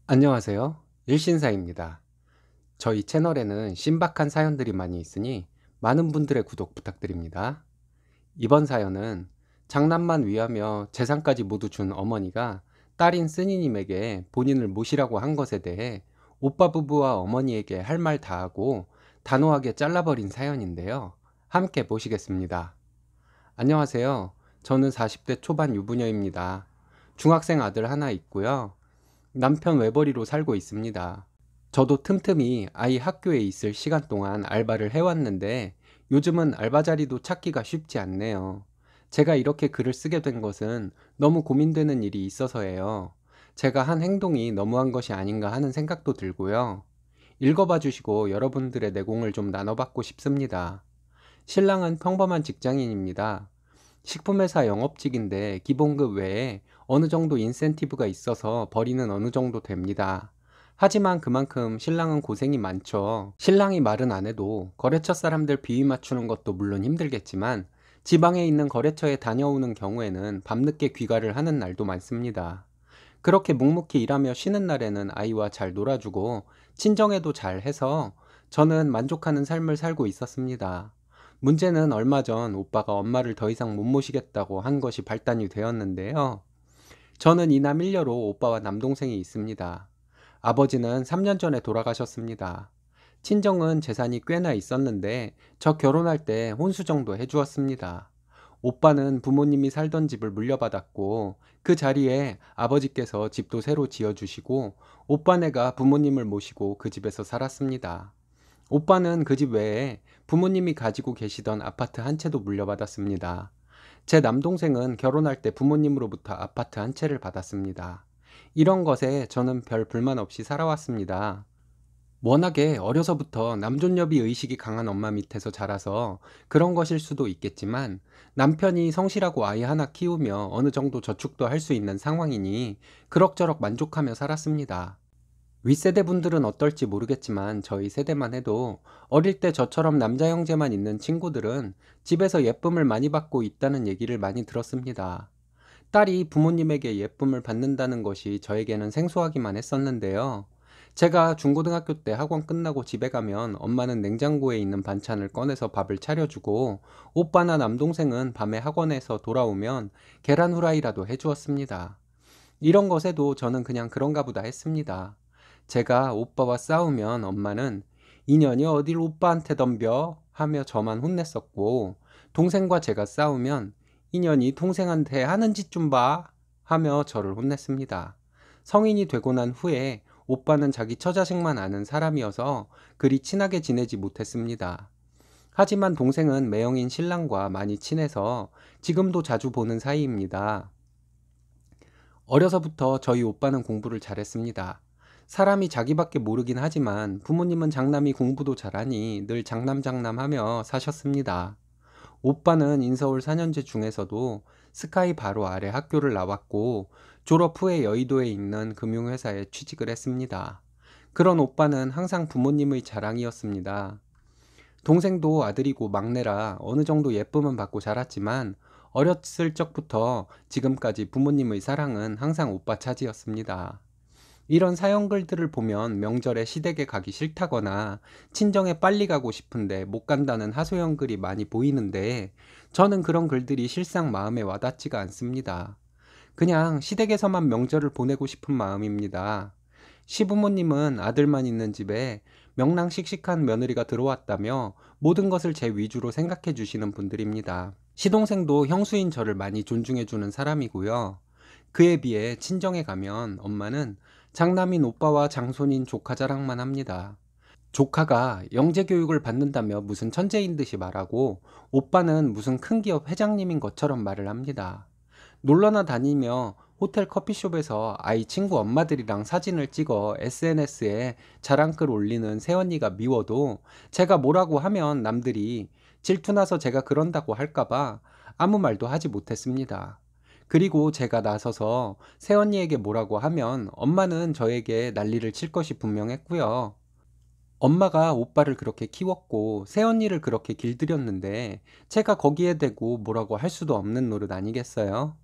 안녕하세요. 일신사입니다. 저희 채널에는 신박한 사연들이 많이 있으니 많은 분들의 구독 부탁드립니다. 이번 사연은 장남만 위하며 재산까지 모두 준 어머니가 딸인 쓰니님에게 본인을 모시라고 한 것에 대해 오빠 부부와 어머니에게 할 말 다 하고 단호하게 잘라버린 사연인데요. 함께 보시겠습니다. 안녕하세요. 저는 40대 초반 유부녀입니다. 중학생 아들 하나 있고요. 남편 외벌이로 살고 있습니다. 저도 틈틈이 아이 학교에 있을 시간 동안 알바를 해왔는데 요즘은 알바 자리도 찾기가 쉽지 않네요. 제가 이렇게 글을 쓰게 된 것은 너무 고민되는 일이 있어서예요. 제가 한 행동이 너무한 것이 아닌가 하는 생각도 들고요. 읽어봐 주시고 여러분들의 내공을 좀 나눠받고 싶습니다. 신랑은 평범한 직장인입니다. 식품회사 영업직인데 기본급 외에 어느 정도 인센티브가 있어서 벌이는 어느 정도 됩니다. 하지만 그만큼 신랑은 고생이 많죠. 신랑이 말은 안 해도 거래처 사람들 비위 맞추는 것도 물론 힘들겠지만 지방에 있는 거래처에 다녀오는 경우에는 밤늦게 귀가를 하는 날도 많습니다. 그렇게 묵묵히 일하며 쉬는 날에는 아이와 잘 놀아주고 친정에도 잘 해서 저는 만족하는 삶을 살고 있었습니다. 문제는 얼마 전 오빠가 엄마를 더 이상 못 모시겠다고 한 것이 발단이 되었는데요. 저는 이남 일녀로 오빠와 남동생이 있습니다. 아버지는 3년 전에 돌아가셨습니다. 친정은 재산이 꽤나 있었는데 저 결혼할 때 혼수 정도 해주었습니다. 오빠는 부모님이 살던 집을 물려받았고 그 자리에 아버지께서 집도 새로 지어주시고 오빠네가 부모님을 모시고 그 집에서 살았습니다. 오빠는 그 집 외에 부모님이 가지고 계시던 아파트 한 채도 물려받았습니다. 제 남동생은 결혼할 때 부모님으로부터 아파트 한 채를 받았습니다. 이런 것에 저는 별 불만 없이 살아왔습니다. 워낙에 어려서부터 남존여비 의식이 강한 엄마 밑에서 자라서 그런 것일 수도 있겠지만 남편이 성실하고 아이 하나 키우며 어느 정도 저축도 할 수 있는 상황이니 그럭저럭 만족하며 살았습니다. 윗세대 분들은 어떨지 모르겠지만 저희 세대만 해도 어릴 때 저처럼 남자 형제만 있는 친구들은 집에서 예쁨을 많이 받고 있다는 얘기를 많이 들었습니다. 딸이 부모님에게 예쁨을 받는다는 것이 저에게는 생소하기만 했었는데요. 제가 중고등학교 때 학원 끝나고 집에 가면 엄마는 냉장고에 있는 반찬을 꺼내서 밥을 차려주고 오빠나 남동생은 밤에 학원에서 돌아오면 계란 후라이라도 해주었습니다. 이런 것에도 저는 그냥 그런가 보다 했습니다. 제가 오빠와 싸우면 엄마는 "인연이 어딜 오빠한테 덤벼?" 하며 저만 혼냈었고, 동생과 제가 싸우면 "인연이 동생한테 하는 짓 좀 봐" 하며 저를 혼냈습니다. 성인이 되고 난 후에 오빠는 자기 처자식만 아는 사람이어서 그리 친하게 지내지 못했습니다. 하지만 동생은 매형인 신랑과 많이 친해서 지금도 자주 보는 사이입니다. 어려서부터 저희 오빠는 공부를 잘했습니다. 사람이 자기밖에 모르긴 하지만 부모님은 장남이 공부도 잘하니 늘 장남장남하며 사셨습니다. 오빠는 인서울 4년제 중에서도 스카이 바로 아래 학교를 나왔고 졸업 후에 여의도에 있는 금융회사에 취직을 했습니다. 그런 오빠는 항상 부모님의 자랑이었습니다. 동생도 아들이고 막내라 어느 정도 예쁨은 받고 자랐지만 어렸을 적부터 지금까지 부모님의 사랑은 항상 오빠 차지였습니다. 이런 사연글들을 보면 명절에 시댁에 가기 싫다거나 친정에 빨리 가고 싶은데 못 간다는 하소연 글이 많이 보이는데 저는 그런 글들이 실상 마음에 와닿지가 않습니다. 그냥 시댁에서만 명절을 보내고 싶은 마음입니다. 시부모님은 아들만 있는 집에 명랑씩씩한 며느리가 들어왔다며 모든 것을 제 위주로 생각해 주시는 분들입니다. 시동생도 형수인 저를 많이 존중해 주는 사람이고요. 그에 비해 친정에 가면 엄마는 장남인 오빠와 장손인 조카 자랑만 합니다. 조카가 영재 교육을 받는다며 무슨 천재인 듯이 말하고 오빠는 무슨 큰 기업 회장님인 것처럼 말을 합니다. 놀러나 다니며 호텔 커피숍에서 아이 친구 엄마들이랑 사진을 찍어 SNS에 자랑글 올리는 새언니가 미워도 제가 뭐라고 하면 남들이 질투나서 제가 그런다고 할까봐 아무 말도 하지 못했습니다. 그리고 제가 나서서 새언니에게 뭐라고 하면 엄마는 저에게 난리를 칠 것이 분명했고요. 엄마가 오빠를 그렇게 키웠고 새언니를 그렇게 길들였는데 제가 거기에 대고 뭐라고 할 수도 없는 노릇 아니겠어요?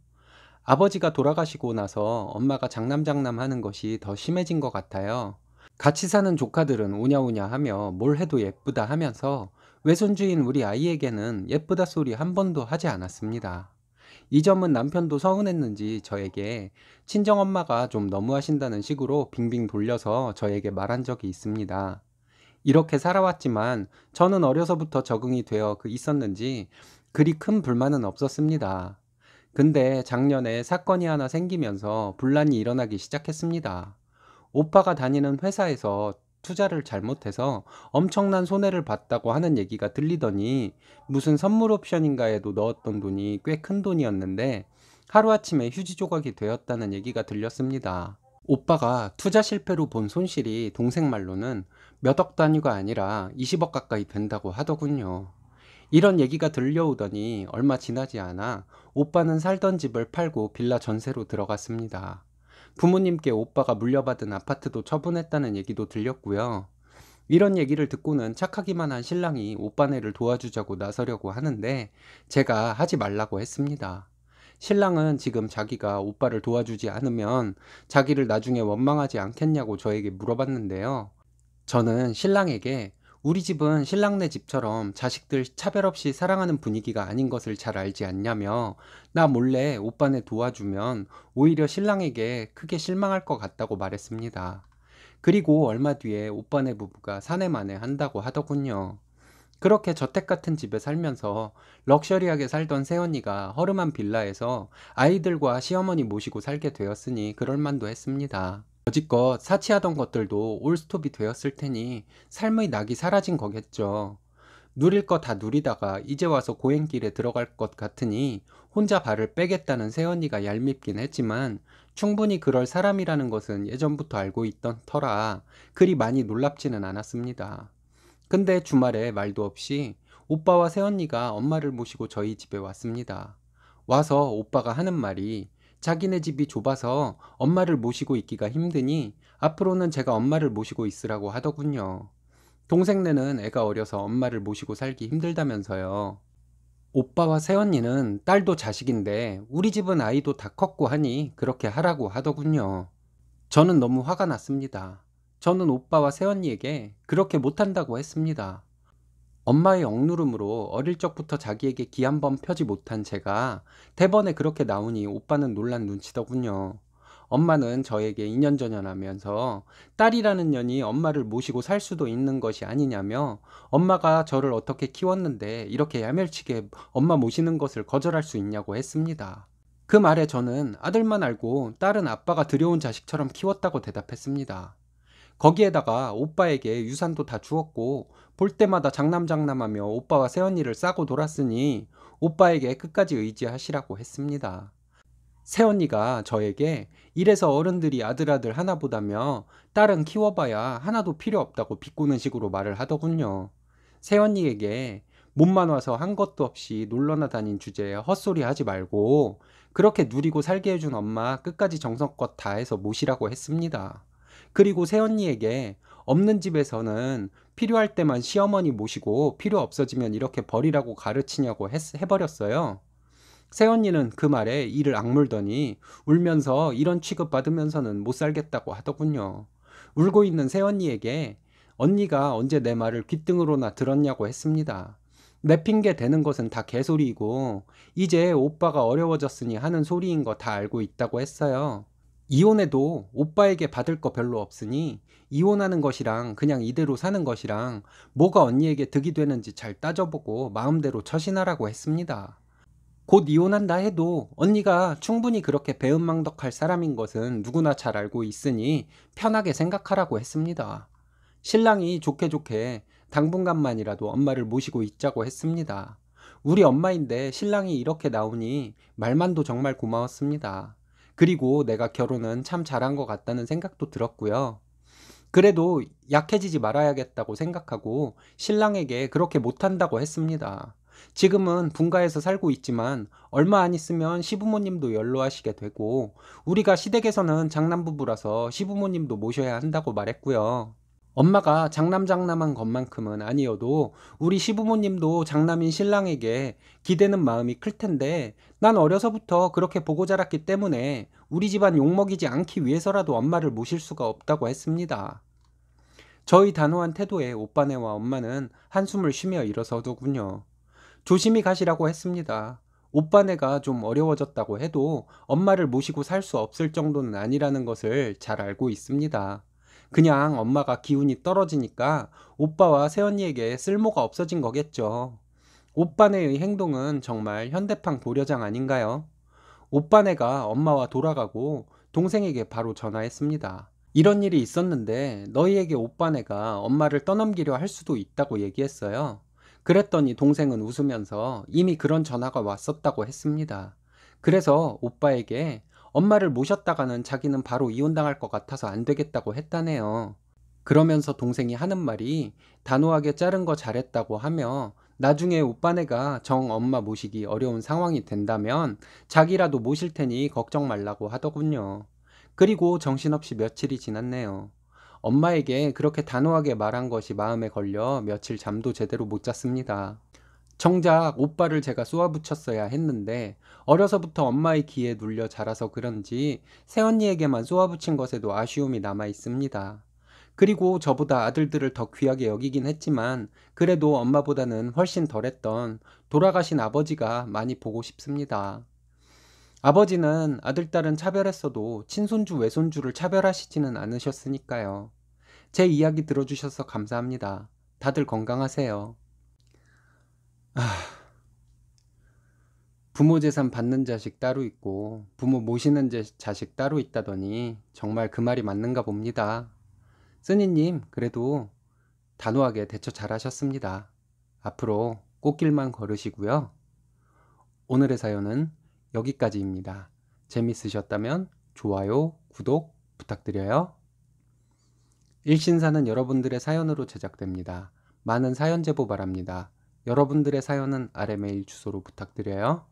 아버지가 돌아가시고 나서 엄마가 장남장남 하는 것이 더 심해진 것 같아요. 같이 사는 조카들은 오냐오냐 하며 뭘 해도 예쁘다 하면서 외손주인 우리 아이에게는 예쁘다 소리 한 번도 하지 않았습니다. 이 점은 남편도 서운했는지 저에게 친정엄마가 좀 너무하신다는 식으로 빙빙 돌려서 저에게 말한 적이 있습니다. 이렇게 살아왔지만 저는 어려서부터 적응이 되어 있었는지 그리 큰 불만은 없었습니다. 근데 작년에 사건이 하나 생기면서 분란이 일어나기 시작했습니다. 오빠가 다니는 회사에서 투자를 잘못해서 엄청난 손해를 봤다고 하는 얘기가 들리더니 무슨 선물 옵션인가에도 넣었던 돈이 꽤 큰 돈이었는데 하루아침에 휴지 조각이 되었다는 얘기가 들렸습니다. 오빠가 투자 실패로 본 손실이 동생 말로는 몇 억 단위가 아니라 20억 가까이 된다고 하더군요. 이런 얘기가 들려오더니 얼마 지나지 않아 오빠는 살던 집을 팔고 빌라 전세로 들어갔습니다. 부모님께 오빠가 물려받은 아파트도 처분했다는 얘기도 들렸고요. 이런 얘기를 듣고는 착하기만 한 신랑이 오빠네를 도와주자고 나서려고 하는데 제가 하지 말라고 했습니다. 신랑은 지금 자기가 오빠를 도와주지 않으면 자기를 나중에 원망하지 않겠냐고 저에게 물어봤는데요. 저는 신랑에게 우리 집은 신랑네 집처럼 자식들 차별 없이 사랑하는 분위기가 아닌 것을 잘 알지 않냐며 나 몰래 오빠네 도와주면 오히려 신랑에게 크게 실망할 것 같다고 말했습니다. 그리고 얼마 뒤에 오빠네 부부가 사내만에 한다고 하더군요. 그렇게 저택 같은 집에 살면서 럭셔리하게 살던 새언니가 허름한 빌라에서 아이들과 시어머니 모시고 살게 되었으니 그럴만도 했습니다. 여지껏 사치하던 것들도 올스톱이 되었을 테니 삶의 낙이 사라진 거겠죠. 누릴 거 다 누리다가 이제 와서 고행길에 들어갈 것 같으니 혼자 발을 빼겠다는 새언니가 얄밉긴 했지만 충분히 그럴 사람이라는 것은 예전부터 알고 있던 터라 그리 많이 놀랍지는 않았습니다. 근데 주말에 말도 없이 오빠와 새언니가 엄마를 모시고 저희 집에 왔습니다. 와서 오빠가 하는 말이 자기네 집이 좁아서 엄마를 모시고 있기가 힘드니 앞으로는 제가 엄마를 모시고 있으라고 하더군요. 동생네는 애가 어려서 엄마를 모시고 살기 힘들다면서요. 오빠와 새언니는 딸도 자식인데 우리 집은 아이도 다 컸고 하니 그렇게 하라고 하더군요. 저는 너무 화가 났습니다. 저는 오빠와 새언니에게 그렇게 못한다고 했습니다. 엄마의 억누름으로 어릴 적부터 자기에게 기 한 번 펴지 못한 제가 대번에 그렇게 나오니 오빠는 놀란 눈치더군요. 엄마는 저에게 인연전연하면서 딸이라는 년이 엄마를 모시고 살 수도 있는 것이 아니냐며 엄마가 저를 어떻게 키웠는데 이렇게 야멸치게 엄마 모시는 것을 거절할 수 있냐고 했습니다. 그 말에 저는 아들만 알고 딸은 아빠가 들여온 자식처럼 키웠다고 대답했습니다. 거기에다가 오빠에게 유산도 다 주었고 볼 때마다 장남장남하며 오빠와 새언니를 싸고 돌았으니 오빠에게 끝까지 의지하시라고 했습니다. 새언니가 저에게 이래서 어른들이 아들 하나보다며 딸은 키워봐야 하나도 필요 없다고 비꼬는 식으로 말을 하더군요. 새언니에게 몸만 와서 한 것도 없이 놀러나 다닌 주제에 헛소리 하지 말고 그렇게 누리고 살게 해준 엄마 끝까지 정성껏 다해서 모시라고 했습니다. 그리고 새언니에게 없는 집에서는 필요할 때만 시어머니 모시고 필요 없어지면 이렇게 버리라고 가르치냐고 해버렸어요. 새언니는 그 말에 이를 악물더니 울면서 이런 취급 받으면서는 못 살겠다고 하더군요. 울고 있는 새언니에게 언니가 언제 내 말을 귓등으로나 들었냐고 했습니다. 내 핑계 대는 것은 다 개소리이고 이제 오빠가 어려워졌으니 하는 소리인 거 다 알고 있다고 했어요. 이혼해도 오빠에게 받을 거 별로 없으니 이혼하는 것이랑 그냥 이대로 사는 것이랑 뭐가 언니에게 득이 되는지 잘 따져보고 마음대로 처신하라고 했습니다. 곧 이혼한다 해도 언니가 충분히 그렇게 배은망덕할 사람인 것은 누구나 잘 알고 있으니 편하게 생각하라고 했습니다. 신랑이 좋게 좋게 당분간만이라도 엄마를 모시고 있자고 했습니다. 우리 엄마인데 신랑이 이렇게 나오니 말만도 정말 고마웠습니다. 그리고 내가 결혼은 참 잘한 것 같다는 생각도 들었고요. 그래도 약해지지 말아야겠다고 생각하고 신랑에게 그렇게 못한다고 했습니다. 지금은 분가에서 살고 있지만 얼마 안 있으면 시부모님도 연로하시게 되고 우리가 시댁에서는 장남부부라서 시부모님도 모셔야 한다고 말했고요. 엄마가 장남장남한 것만큼은 아니어도 우리 시부모님도 장남인 신랑에게 기대는 마음이 클 텐데 난 어려서부터 그렇게 보고 자랐기 때문에 우리 집안 욕먹이지 않기 위해서라도 엄마를 모실 수가 없다고 했습니다. 저희 단호한 태도에 오빠네와 엄마는 한숨을 쉬며 일어서더군요. 조심히 가시라고 했습니다. 오빠네가 좀 어려워졌다고 해도 엄마를 모시고 살 수 없을 정도는 아니라는 것을 잘 알고 있습니다. 그냥 엄마가 기운이 떨어지니까 오빠와 새언니에게 쓸모가 없어진 거겠죠. 오빠네의 행동은 정말 현대판 고려장 아닌가요? 오빠네가 엄마와 돌아가고 동생에게 바로 전화했습니다. 이런 일이 있었는데 너희에게 오빠네가 엄마를 떠넘기려 할 수도 있다고 얘기했어요. 그랬더니 동생은 웃으면서 이미 그런 전화가 왔었다고 했습니다. 그래서 오빠에게 엄마를 모셨다가는 자기는 바로 이혼당할 것 같아서 안 되겠다고 했다네요. 그러면서 동생이 하는 말이 단호하게 자른 거 잘했다고 하며 나중에 오빠네가 정 엄마 모시기 어려운 상황이 된다면 자기라도 모실 테니 걱정 말라고 하더군요. 그리고 정신없이 며칠이 지났네요. 엄마에게 그렇게 단호하게 말한 것이 마음에 걸려 며칠 잠도 제대로 못 잤습니다. 정작 오빠를 제가 쏘아붙였어야 했는데 어려서부터 엄마의 기에 눌려 자라서 그런지 새언니에게만 쏘아붙인 것에도 아쉬움이 남아 있습니다. 그리고 저보다 아들들을 더 귀하게 여기긴 했지만 그래도 엄마보다는 훨씬 덜했던 돌아가신 아버지가 많이 보고 싶습니다. 아버지는 아들, 딸은 차별했어도 친손주, 외손주를 차별하시지는 않으셨으니까요. 제 이야기 들어주셔서 감사합니다. 다들 건강하세요. 부모 재산 받는 자식 따로 있고 부모 모시는 자식 따로 있다더니 정말 그 말이 맞는가 봅니다. 쓰니님, 그래도 단호하게 대처 잘하셨습니다. 앞으로 꽃길만 걸으시고요. 오늘의 사연은 여기까지입니다. 재밌으셨다면 좋아요, 구독 부탁드려요. 일신사는 여러분들의 사연으로 제작됩니다. 많은 사연 제보 바랍니다. 여러분들의 사연은 아래 메일 주소로 부탁드려요.